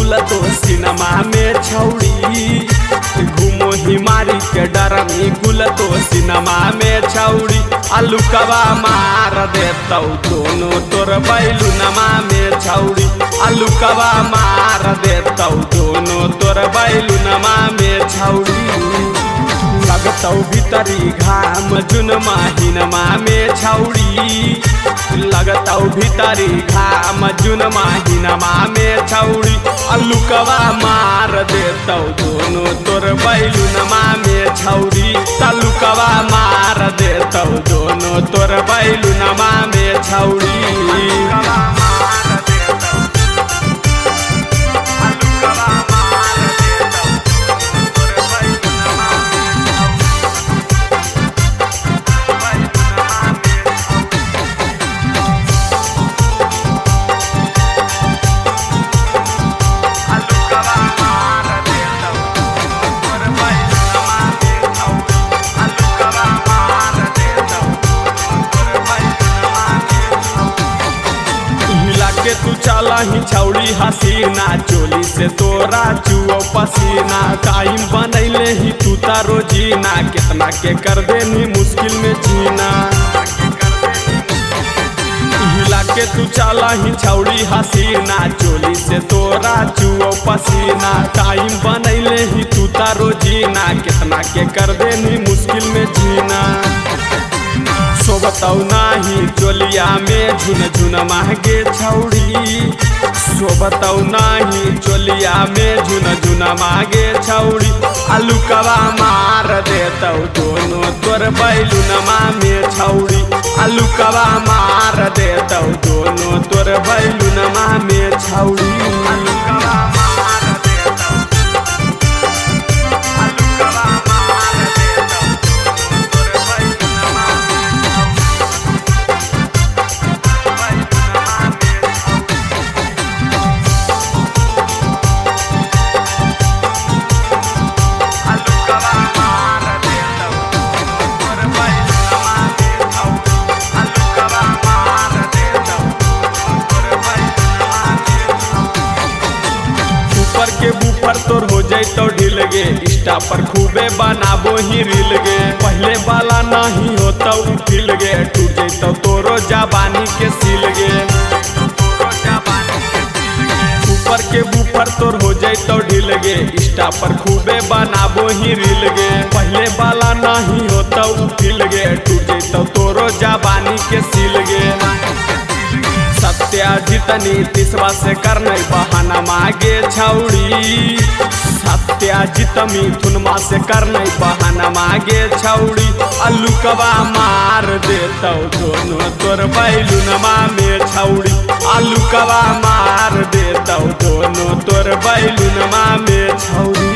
गुल तो सिनेमा में छौड़ी घूमो हिमारी के डरमी गुल तो सिनेमा में छौड़ी आलू कबा मार देतौ दोनों तोर बैलुनमा में छौड़ी आलू कबा मार देतौ दोनों तोर बैलुनमा में छौड़ी लगतौ भीतरी घाम जुन महिनमा में छौड़ी लगतौ भीतरी घाम जुन महिनमा में छौड़ी आलू कबा मार देतौ दोनों तोर बैलुनमा में छौड़ी आलू कबा मार देतौ दोनों तोर बैलुनमा में छौड़ी के तू चला ही छौड़ी हसीना चोली से तोरा चुओ पसीना टाइम बनैले ही तू तारो जीना कितना के कर देनी मुश्किल में जीना हिला के तू चला ही छौड़ी हसीना चोली से तोरा चुओ पसीना टाइम बनैले ही तू तारो जीना कितना के कर देनी मुश्किल में जीना सोबतौ नाही चोलिया में झुन झुन महगे छौड़ी सोबतौ नाही चोलिया में झुन झुन मागे छौड़ी आलू कबा मार देतौ दोनों तोर बैलुनमा में छौड़ी आलू कबा मार देतौ दोनों तोर बैलुनमा में छौड़ी आलू कबा के बूफर तोर हो जैतो ढिल गे इंस्टा पर खूबे बनाबो ही रील गे पहले वाला नहीं होता उठिल गे टूट जैतो तोरो जवानी के सिल गे ऊपर के बूफर तोर हो जैतो ढिल गे इंस्टा पर खूबे बनाबो ही रील गे पहले वाला नहीं होता उठिल गे टूट जैतो तोरो जवानी के सिल गे सत्या जितनी तिसवा से करने बहाना मागे छौड़ी सत्या जित मिथुनमा से करने बहाना मागे छौड़ी आलू कबा मार देतौ दोनों तोर बैलुनमा में छौड़ी आलू कबा मार देतौ दोनों तोर बैलुनमा में छौड़ी।